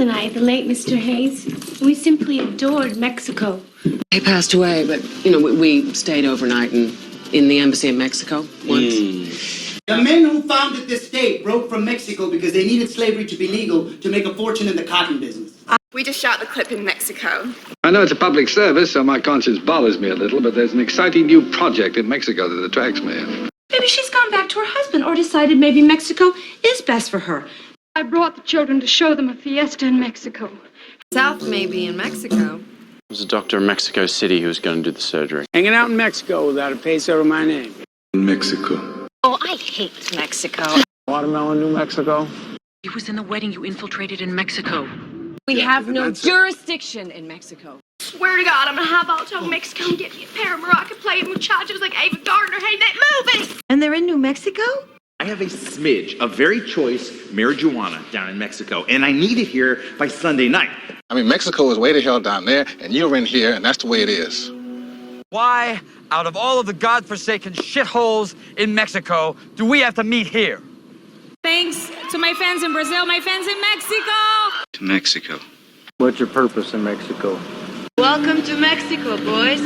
and I, the late Mr. Hayes, we simply adored Mexico. He passed away, but, we stayed overnight in the embassy in Mexico once. The men who founded this state broke from Mexico because they needed slavery to be legal to make a fortune in the cotton business. We just shot the clip in Mexico. I know it's a public service, so my conscience bothers me a little, but there's an exciting new project in Mexico that attracts me. Maybe she's gone back to her husband or decided maybe Mexico is best for her. I brought the children to show them a fiesta in Mexico. South may be in Mexico. There was a doctor in Mexico City who was going to do the surgery. Hanging out in Mexico without a peso to my name. In Mexico. Oh, I hate Mexico. Watermelon, New Mexico. It was in the wedding you infiltrated in Mexico. We have no jurisdiction in Mexico. Swear to God, I'm gonna highball to Mexico and get me a pair of Morocco playing muchachos like Ava Gardner. Hey, that movie! And they're in New Mexico? I have a smidge of very choice marijuana down in Mexico, and I need it here by Sunday night. I mean, Mexico is way the hell down there, and you're in here, and that's the way it is. Why, out of all of the godforsaken shitholes in Mexico, do we have to meet here? Thanks to my fans in Brazil, my fans in Mexico! To Mexico. What's your purpose in Mexico? Welcome to Mexico, boys.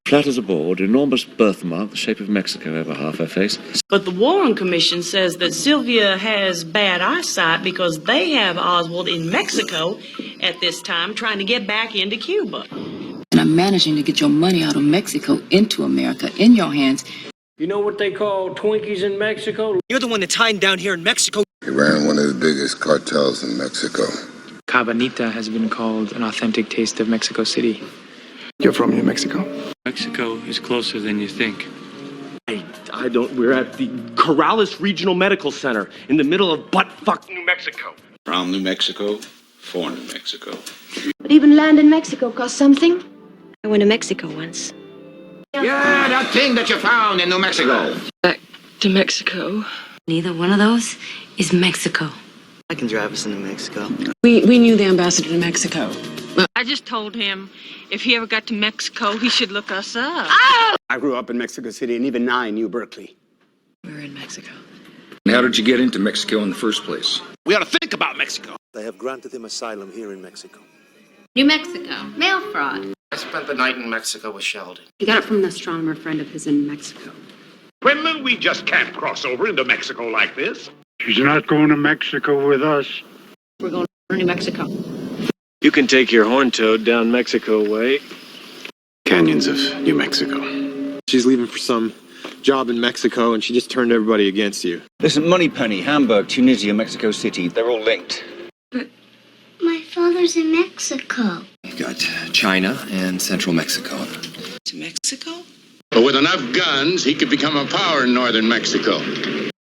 Flat as a board, enormous birthmark, the shape of Mexico over half her face. But the Warren Commission says that Sylvia has bad eyesight because they have Oswald in Mexico at this time trying to get back into Cuba. And I'm managing to get your money out of Mexico into America in your hands. You know what they call Twinkies in Mexico? You're the one that's hiding down here in Mexico. He ran one of the biggest cartels in Mexico. Cabanita has been called an authentic taste of Mexico City. You're from New Mexico? Mexico is closer than you think. I don't. We're at the Corrales Regional Medical Center in the middle of buttfuck New Mexico. From New Mexico, for New Mexico. But even land in Mexico costs something. I went to Mexico once. Yeah, that thing that you found in New Mexico. Back to Mexico. Neither one of those is Mexico. I can drive us into Mexico. We knew the ambassador to Mexico. I just told him if he ever got to Mexico, he should look us up. I grew up in Mexico City, and even I knew Berkeley. We're in Mexico. How did you get into Mexico in the first place? We ought to think about Mexico. They have granted him asylum here in Mexico. New Mexico. Mail fraud. I spent the night in Mexico with Sheldon. He got it from an astronomer friend of his in Mexico. Well, we just can't cross over into Mexico like this. She's not going to Mexico with us. We're going to New Mexico. You can take your horn toad down Mexico way. Canyons of New Mexico. She's leaving for some job in Mexico, and she just turned everybody against you. Listen, Moneypenny, Hamburg, Tunisia, Mexico City, they're all linked. But my father's in Mexico. You've got China and Central Mexico. To Mexico? But with enough guns, he could become a power in northern Mexico.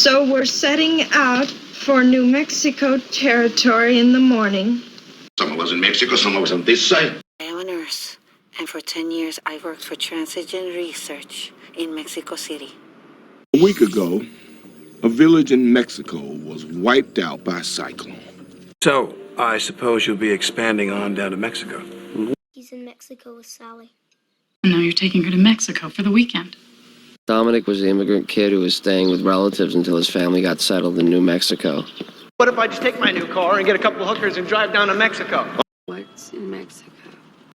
So we're setting out for New Mexico territory in the morning. Some of us in Mexico, some of us on this side. I am a nurse, and for 10 years I worked for Transigen Research in Mexico City. A week ago, a village in Mexico was wiped out by a cyclone. So, I suppose you'll be expanding on down to Mexico. He's in Mexico with Sally. And now you're taking her to Mexico for the weekend. Dominic was the immigrant kid who was staying with relatives until his family got settled in New Mexico. What if I just take my new car and get a couple hookers and drive down to Mexico? What's in Mexico?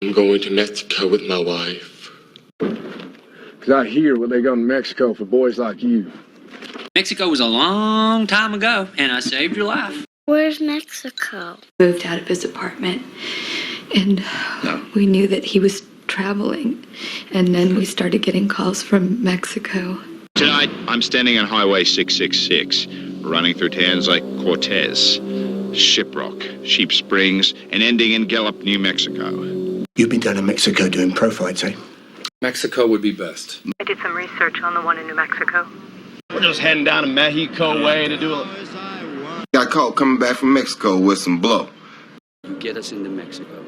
I'm going to Mexico with my wife. Because I hear what they go to Mexico for boys like you. Mexico was a long time ago, and I saved your life. Where's Mexico? Moved out of his apartment, and we knew that he was traveling. And then we started getting calls from Mexico. Tonight, I'm standing on Highway 666, running through towns like Cortez, Shiprock, Sheep Springs, and ending in Gallup, New Mexico. You've been down to Mexico doing profiles, eh? Mexico would be best. I did some research on the one in New Mexico. We're just heading down to Mexico way to do a... Got caught coming back from Mexico with some blow. You get us into Mexico,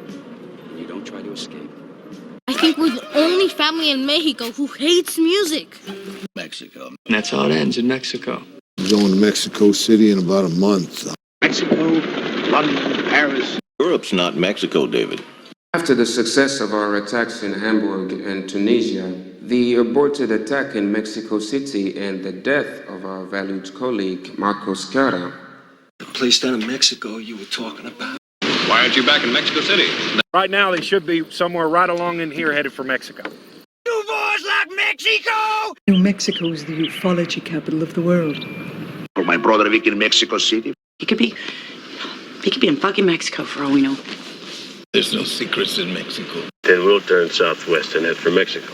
and you don't try to escape. I think we're the only family in Mexico who hates music. Mexico. And that's how it ends in Mexico. I'm going to Mexico City in about a month. Mexico, London, Paris. Europe's not Mexico, David. After the success of our attacks in Hamburg and Tunisia, the aborted attack in Mexico City, and the death of our valued colleague, Marcos Cara. The place down in Mexico you were talking about. Why aren't you back in Mexico City? Right now, they should be somewhere right along in here headed for Mexico. You boys like Mexico? New Mexico is the ufology capital of the world. For my brother Vic in Mexico City. He could be in fucking Mexico for all we know. There's no secrets in Mexico. Then we'll turn southwest and head for Mexico.